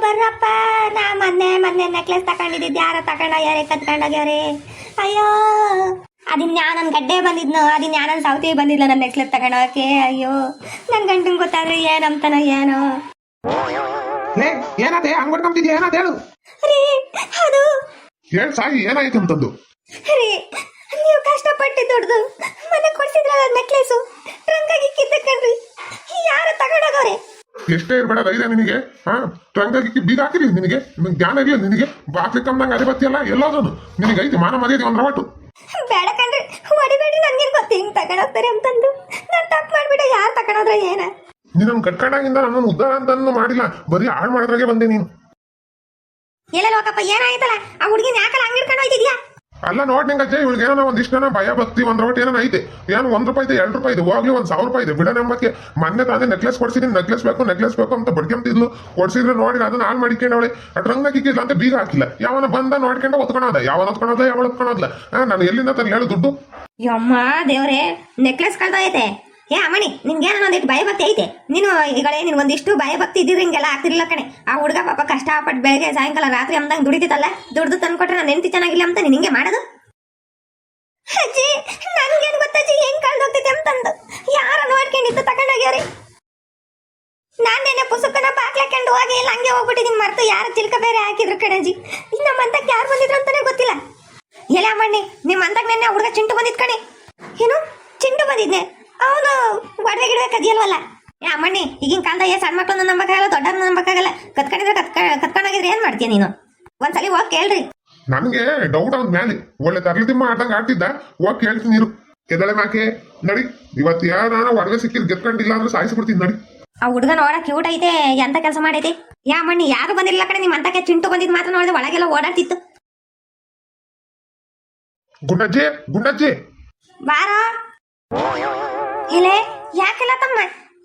ಬರ್ರಪ್ಪ. ನಾ ಮೊನ್ನೆ ನೆಕ್ಲೆಸ್ ತಕೊಂಡಿದ್ದೆ, ಯಾರ ತಕೊಂಡೋಗ್ಯಾರೆ, ಕತ್ಕೊಂಡೋಗ್ಯಾರೆ. ಅಯ್ಯೋ, ಅದಿನ್ಯಾ ನನ್ ಗಡ್ಡೆ ಬಂದಿದ್ನು, ಅದಿನ್ಯಾ ನನ್ ಸೌತಿ ಬಂದಿದ್ಲ ನನ್ನ ನೆಕ್ಲೆಸ್ ತಗೊಂಡೋಗಕ್ಕೆ. ಅಯ್ಯೋ, ನನ್ ಗಂಟನ್ ಗೊತ್ತಾದ್ರೆ ಏನಂತಾನ ಏನೋ. ಏನಾದೆ ಹಂಗ್ಬಿಡ್ಕೊಂತಿದ್ಯಾ? ಏನಾದ ಹೇಳು. ರೀ, ಅದು ಹೇಳ್ ಸಾಯಿ, ಏನಾಯ್ತು ಅಂತಂದು. ರೀ, ನೀವು ಕಷ್ಟಪಟ್ಟು ದುಡ್ದು ಮನೆ ಕೊಡ್ಸಿದ್ರಲ್ಲ ನೆಕ್ಲೆಸು, ಟ್ರಂಕಾಗಿ ಕಿತ್ತಕಂಡ್ರಿ. ಯಾರ ತಗೊಂಡೋಗವ್ರೆ? ಎಷ್ಟೇ ಇರ್ಬೇಡ ಧೈರ್ಯ ನಿನಗೆ. ಟ್ರಂಕಾಗಿ ಬೀಗ ಹಾಕಿರಿ ನಿನಗೆ. ಜ್ಞಾನ ಇರಲಿಲ್ಲ ನಿನಗೆ. ಬಾಕ್ಲಿ ಕಮ್ದಂಗೆ ಅದೇ ಬತ್ತಿಯಲ್ಲ ಎಲ್ಲೋದನು ನಿನಗೆ ಐತಿ ಮಾನ ಮರ್ಯಾದೆ ಒಂದ್ ರವಟ್ಟು. ಬೇಡ ಕಣ್ರಿ, ಹೊಡಿಬೇಡ್ರಿ. ನನ್ಗೇನ್ ಗೊತ್ತ ಹಿಂಗ್ ತಗೊಂಡೋಗ್ತಾರೆ ಅಂತಂದು. ನಾನ್ ತಪ್ಪು ಮಾಡ್ಬಿಟ್ಟೆ. ಯಾರು ತಗೊಂಡೋದ್ರೆ ಏನ? ನೀನು ಕಟ್ಕೊಂಡಾಗಿಂದ ನನ್ನನ್ನು ಉದ್ಧಾರ ಅಂತಂದು ಮಾಡಿಲ್ಲ, ಬರೀ ಹಾಳು ಮಾಡೋದ್ರಾಗೆ ಬಂದೆ ನೀನು. ಎಲ್ಲ ಲೋಕಪ್ಪ, ಏನಾಯ್ತಲ್ಲ? ಆ ಹುಡುಗಿನ ಯಾಕಲ್ಲ ಹಂಗ್ ಹಿಡ್ಕೊಂಡು ಹೋಯ್ತಿದ್ಯಾ? ಅಲ್ಲ ನೋಡ್ ನಿಂಗಜ್ಜೆ, ಇವಳಿಗೆ ಏನೋ ಒಂದಿಷ್ಟು ಭಯ ಭಕ್ತಿ ಒಂದ್ ರವಟ್ ಏನೋ ಐತೆ. ಏನು ₹1 ಇದೆ, ₹2 ಇದೆ, ಹೋಗ್ಲಿ ₹1000 ಇದೆ ಬಿಡ ನಂಬಕ್ಕೆ. ಮೊನ್ನೆ ತಾನೇ ನೆಕ್ಲೆಸ್ ಕೊಡ್ಸಿದೀನಿ, ನೆಕ್ಲೆಸ್ ಬೇಕು ಅಂತ ಬಡ್ಕೊಂತಿದ್ಲು. ಕೊಡ್ಸಿದ್ರೆ ನೋಡಿ ಅದನ್ನ ಹಾಳು ಮಾಡಿಕೊಂಡವಳೆ. ಟ್ರಂಗಾಕಿಲ್ಲ ಅಂತ ಬೀಗ ಹಾಕಿಲ್ಲ. ಯಾವನ ಬಂದ ನೋಡ್ಕೊಂಡ ಒತ್ಕೊಳೋದ, ಯಾವನ ಒತ್ಕೊಳೋದ್ಲ. ನಾನು ಎಲ್ಲಿಂದ ತಾನು ಹೇಳು ದುಡ್ಡು? ಯಮ್ಮ ದೇವ್ರೆ, ನೆಕ್ಲೆಸ್ ಕಳ್ದೈತೆ. ಏ ಅಮ್ಮಣಿ, ನಿನ್ಗೇನ ಒಂದಿಟ್ಟು ಭಯಭಕ್ತಿ ಐತೆ? ನೀನು ಈಗಳೇ ನಿನ್ ಒಂದಿಷ್ಟು ಭಯಭಕ್ತಿ ಇದ್ದಿದ್ರೆ ಹಿಂಗೆಲ್ಲ ಆಗ್ತಿರ್ಲಿಲ್ಲ ಕಣೆ. ಆ ಹುಡುಗ ಪಾಪ ಕಷ್ಟಪಟ್ಟು ಬೆಳಗ್ಗೆ ಸಾಯಂಕಾಲ ರಾತ್ರಿ ಅಂದಂಗೆ ದುಡಿತಿತ್ತಲ್ಲ, ದುಡ್ದು ತಂದ್ಕೊಟ್ರೆ ನಾನು ಹೆಂಡತಿ ಚೆನ್ನಾಗಿಲ್ಲ ಅಂತ ನೀನ್ ಹಿಂಗೆ ಮಾಡೋದು? ಅಜ್ಜಿ, ನನ್ಗೇನ್ ಗೊತ್ತಜ್ಜಿ ಹೆಂಗ್ ಕಳ್ದೋಗ್ತೈತೆ ಅಂತಂದು. ಯಾರ ನೋಡ್ಕೊಂಡಿದ್ದು ತಗೊಂಡೋಗ್ಯಾರಿ. ನಾನೇನೆ ಪುಸ್ತಕನ ಬಾಕ್ಲಾಕೊಂಡು ಹೋಗಿ ಇಲ್ಲ ಹಂಗೆ ಹೋಗ್ಬಿಟ್ಟಿದ್ದೀನಿ ಮರ್ತು. ಯಾರ ಚಿಲ್ಕ ಬೇರೆ ಹಾಕಿದ್ರು ಕಣಜ್ಜಿ. ನಮ್ಮಂತಕ್ಕೆ ಯಾರು ಬಂದಿದ್ರು ಅಂತಾನೆ ಗೊತ್ತಿಲ್ಲ. ಎಲ್ಲ ಅಮ್ಮಣ್ಣಿ, ನಿಮ್ಮಂತಕ್ಕೆ ನೆನ್ನೆ ಹುಡುಗ ಚಿಂಟು ಬಂದಿದ್ ಕಣೆ. ಏನು ಚಿಂಟು ಬಂದಿದ್ನೆ? ಅವನು ಒಡವೆ ಗಿಡವೆ ಕದಿಯಲ್ವಲ್ಲ. ಏ ಅಮ್ಮಣ್ಣಿ, ಈಗಿನ ಕಾಲದಾಗ ಸಣ್ಣ ಮಕ್ಳನ್ನ ನಂಬಕ್ಕಾಗಲ್ಲ, ದೊಡ್ಡವ್ರನ್ನ ನಂಬಕ್ಕಾಗಲ್ಲ. ಕತ್ಕೊಂಡೋಗಿದ್ರೆ ಏನ್ ಮಾಡ್ತೀಯ ನೀನು? ಒಂದ್ಸಲಿ ಹೋಗಿ ಕೇಳ್ರಿ. ನನ್ಗೆ ಡೌಟ್ ಅವ್ನ ಮ್ಯಾಲೆ. ಒಳ್ಳೆ ತರಲಿ ಆಡ್ದಂಗ ಆಡ್ತಿದ್ದ. ಹೋಗಿ ಕೇಳ್ತೀನಿ ನೀರು. ಕೆದಳೆ ಮಾಕೆ ನಡಿ. ಇವತ್ತು ಯಾರ ಒಡವೆ ಸಿಕ್ಕಿದ್ ಗೆದ್ಕೊಂಡಿಲ್ಲ ಅಂದ್ರೆ ಸಾಯಿಸ್ಬಿಡ್ತೀನಿ ನಡಿ. ಆ ಹುಡುಗ ನೋಡ ಕ್ಯೂಟ್ ಐತೆ, ಎಂತ ಕೆಲಸ ಮಾಡೈತಿ. ಯಾ ಅಮ್ಮಣ್ಣಿ, ಯಾರು ಬಂದಿಲ್ಲ ಕಣೆ. ನಿಮ್ ಅಂತಕ್ಕೆ ಚಿಂಟು ಬಂದಿದ್ ಮಾತ್ರ ನೋಡಿದ್ರೆ ಒಳಗೆಲ್ಲ ಓಡಾಡ್ತಿತ್ತು. ಗುಂಡಜ್ಜಿ ಬಾರ. ಇಲ್ಲೇ ಯಾಕೆಲ್ಲ ತಮ್ಮ,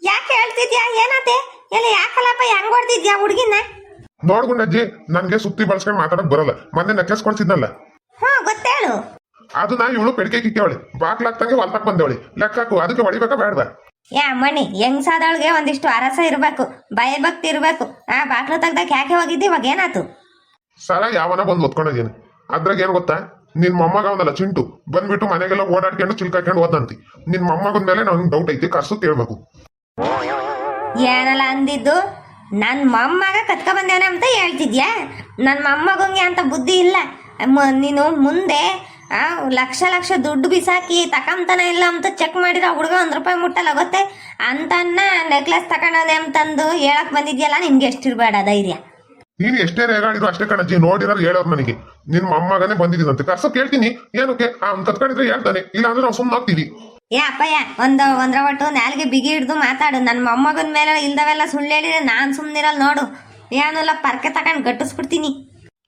ಯಾಕೆ ಹೇಳ್ತಿದ್ಯಾ? ಏನಾತೆ? ಎಲ್ಲ ಯಾಕಲ್ಲಪ್ಪ ಹೆಂಗ್ ಹೊಡ್ತಿದ್ಯಾ ಹುಡುಗಿನ? ನೋಡ್ ಗುಂಡಜ್ಜಿ, ನನ್ಗೆ ಸುತ್ತಿ ಬಳಸ್ಕೊಂಡು ಮಾತಾಡಕ್ ಬರಲ್ಲ. ಮೊನ್ನೆ ನೆಕ್ಲೆಸ್ ಕೊಡ್ಸಿದ್ನಲ್ಲ, ಗೊತ್ತೇಳು. ಅದು ನಾ ಇವಳು ಪೆಡಿಕೆ ಕಿಕ್ಕವಳಿ, ಬಾಕ್ಲಾಕ್ತಂಗೆ ಹೊಲ್ತಕ್ ಬಂದೇವಳಿ. ಲೆಕ್ಕಾಕು, ಅದಕ್ಕೆ ಹೊಡಿಬೇಕಾ ಬೇಡವಾ? ಯಾ ಅಮ್ಮಣ್ಣಿ, ಹೆಂಗ್ಸಾದವಳಿಗೆ ಒಂದಿಷ್ಟು ಅರಸ ಇರ್ಬೇಕು, ಭಯಭಕ್ತಿ ಇರ್ಬೇಕು. ಬಾಕ್ಲು ತೆಗ್ದಾಕ ಯಾಕೆ ಹೋಗಿದ್ದಿ? ಇವಾಗ ಏನಾತು? ಸರ ಯಾವನ ಬಂದು ಒತ್ಕೊಂಡೋಗೇನು. ಅದ್ರಾಗ ಏನ್ ಗೊತ್ತಾ, ನಿನ್ ಮೊಮ್ಮಗ ಅವನಲ್ಲ ಚಿಂಟು ಬಂದ್ಬಿಟ್ಟು ಮನೆಗೆಲ್ಲ ಓಡಾಡ್ಕೊಂಡು ಚಿಲ್ಕಾಕೊಂಡು ಹೋದಂತಿ. ನಿನ್ ಮೊಮ್ಮಗನ ಮೇಲೆ ನನ್ಗೆ ಡೌಟ್ ಐತಿ, ಕರ್ಸು ಕೇಳ್ಬೇಕು. ಏನಲ್ಲ ಅಂದಿದ್ದು? ನನ್ ಮೊಮ್ಮಗ ಕತ್ಕ ಬಂದೇವನೆ ಅಂತ ಹೇಳ್ತಿದ್ಯಾ? ನನ್ ಮೊಮ್ಮಗಂಗೆ ಅಂತ ಬುದ್ಧಿ ಇಲ್ಲ. ನೀನು ಮುಂದೆ ಲಕ್ಷ ದುಡ್ಡು ಬಿಸಾಕಿ ತಕಂತಾನ ಇಲ್ಲ ಅಂತ ಚೆಕ್ ಮಾಡಿರೋ ಹುಡುಗ ₹1 ಮುಟ್ಟಲ್ಲ ಗೊತ್ತೇ? ಅಂತನ್ನ ನೆಕ್ಲೆಸ್ ತಕೊಂಡೋದೆ ಅಂತಂದು ಹೇಳಕ್ ಬಂದಿದ್ಯಲ್ಲ, ನಿನ್ಗೆ ಎಷ್ಟಿರ್ಬೇಡ ಧೈರ್ಯ. ನೀನು ಎಷ್ಟೇ ರೇಗಾಡಿದ್ರು ಅಷ್ಟೇ ಕಣಜ್ಜಿ. ನೋಡಿರೋರು ಹೇಳೋರು ನನಗೆ ನಿನ್ ಮೊಮ್ಮಗನೇ ಬಂದಿದ್ದೀನಂತೆ. ಕರ್ಸು ಕೇಳ್ತೀನಿ. ಏನಕ್ಕೆ ಅವ್ನು ಕತ್ಕೊಂಡಿದ್ರೆ ಹೇಳ್ತಾನೆ, ಇಲ್ಲ ಅಂದ್ರೆ ನಾವು ಸುಮ್ಮನೆ ಆಗ್ತೀವಿ. ಏ ಅಪ್ಪಯ್ಯ, ಒಂದ್ರ ಒಟ್ಟು ನಾಲ್ಗೆ ಬಿಗಿ ಹಿಡ್ದು ಮಾತಾಡು. ನನ್ನ ಮೊಮ್ಮಗನ ಮೇಲೆ ಇಲ್ದವೆಲ್ಲ ಸುಳ್ಳು ಹೇಳಿದ್ರೆ ನಾನ್ ಸುಮ್ನಿರಲ್ ನೋಡು. ಏನೆಲ್ಲ ಪರ್ಕೆ ತಗೊಂಡು ಗಟ್ಟಿಸ್ಬಿಡ್ತೀನಿ.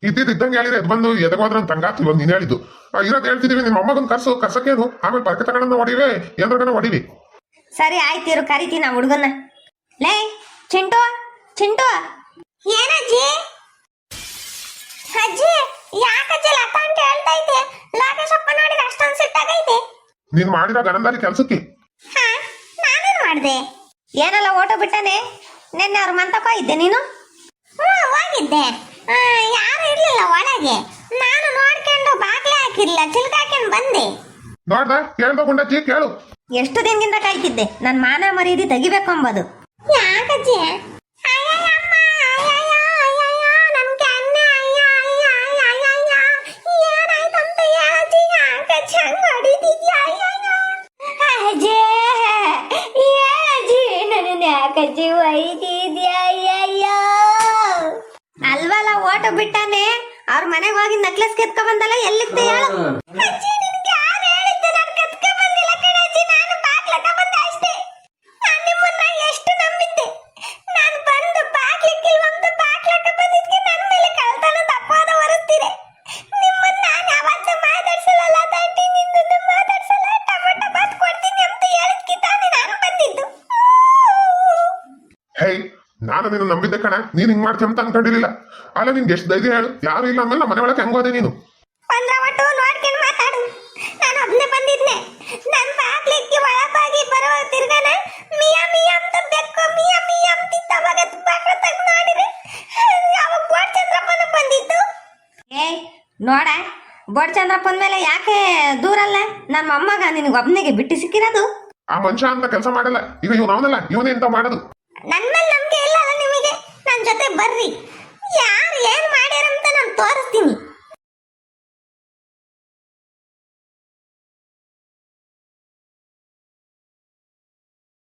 ಇದ್ದಂಗೆ ಹೇಳಿದ್ರೆ ಎದ್ ಬಂದು ಎದಗೋದ್ರ ತಂಗಾತಿ ಬಂದು ನೀನ್ ಹೇಳಿದ್ದು. ಇರೋದು ಹೇಳ್ತಿದೀವಿ, ನಿನ್ ಮೊಮ್ಮಗನ್ ಕರ್ಸಕ್ಕೇನು, ಆಮೇಲೆ ಪರ್ಕೆ ತಗೊಂಡ ಹೊಡಿವೆ, ಏನ್ರಗನ ಹೊಡಿವಿ. ಸರಿ ಆಯ್ತಿರು, ಕರಿತೀನಿ ಆ ಹುಡುಗನ. ಲೇ ಚಿಂಟು, ಏನಜ್ಜಿ? ಅಜ್ಜಿ, ಯಾಕಜ್ಜಿ ಲತಾ ಅಂತ ಹೇಳ್ತೈತೆ? ಲಾಕೇಶಪ್ಪ ನೋಡಿದ್ರೆ ಅಷ್ಟೊಂದು ಸಿಟ್ಟಾಗೈತೆ. ನೀನ್ ಮಾಡಿರೋ ಗಣಂದಾರಿ ಕೆಲ್ಸಕ್ಕೆ. ನಾನೇನ್ ಮಾಡ್ದೆ? ಏನೆಲ್ಲ ಓಟೋ ಬಿಟ್ಟನೆ. ನಿನ್ನೆ ಅವ್ರ ಮಂತಕ್ಕ ಇದ್ದೆ ನೀನು? ಹೋಗಿದ್ದೆ. ಯಾರು ಇರ್ಲಿಲ್ಲ ಒಳಗೆ. ನಾನು ನೋಡ್ಕೊಂಡು ಬಾಗ್ಲೆ ಹಾಕಿರ್ಲಿಲ್ಲ, ಚಿಲ್ಕಾಕೊಂಡು ಬಂದೆ. ನೋಡ್ದ ಕೇಳ್ದ ಗುಂಡಜ್ಜಿ, ಕೇಳು. ಎಷ್ಟು ದಿನದಿಂದ ಕಾಯ್ತಿದ್ದೆ ನನ್ ಮಾನ ಮರ್ಯಾದೆ ತೆಗಿಬೇಕು ಅಂಬದು. ಯಾಕಜ್ಜಿ? ಅಲ್ವಲ್ಲ ಓಟು ಬಿಟ್ಟಾನೆ. ಅವ್ರ ಮನೆಗೆ ಹೋಗಿ ನೆಕ್ಲೆಸ್ ಕೆತ್ಕ ಬಂದಲ್ಲ, ಎಲ್ಲಿದ್ದೆ ಹೇಳು? ನಾನು ನೀನು ನಂಬಿದ್ದೆ ಕಣ. ನೀನ್ ಹಿಂಗ್ ಮಾಡ್ತೀಯ ಅಂತ ಅನ್ಕೊಂಡಿರ್ಲಿಲ್ಲ. ಅಲ್ಲ ನಿನ್ಗೆ ಎಷ್ಟು ಧೈರ್ಯ ಹೇಳು? ಯಾರು ಇಲ್ಲ ಆಮೇಲೆ ಮನೆ ಒಳಗೆ ಹೆಂಗೋದೆ ನೀನು? ನೋಡ ಬೋಡ್ಚಂದ್ರಪ್ಪನ ಮೇಲೆ ಯಾಕೆ ದೂರಲ್ಲ ನನ್ನ ಮೊಮ್ಮಗ ನಿನಗೆ ಒಬ್ಬನಿಗೆ ಬಿಟ್ಟು ಸಿಕ್ಕಿರೋದು. ಆ ಮನುಷ್ಯ ಅಂತ ಕೆಲಸ ಮಾಡಲ್ಲ. ಈಗ ಇವ್ನು ಅವನಲ್ಲ, ಇವನೇ ಇಂತ ಮಾಡೋದು. ನನ್ನ ಮೇಲೆ ನಂಬಿಕೆ ಇಲ್ಲ ಅಲ್ಲ ನಿಮಗೆ? ನನ್ನ ಜೊತೆ ಬರ್ರಿ, ಯಾರು ಏನ್ ಮಾಡ್ಯಾರಂತ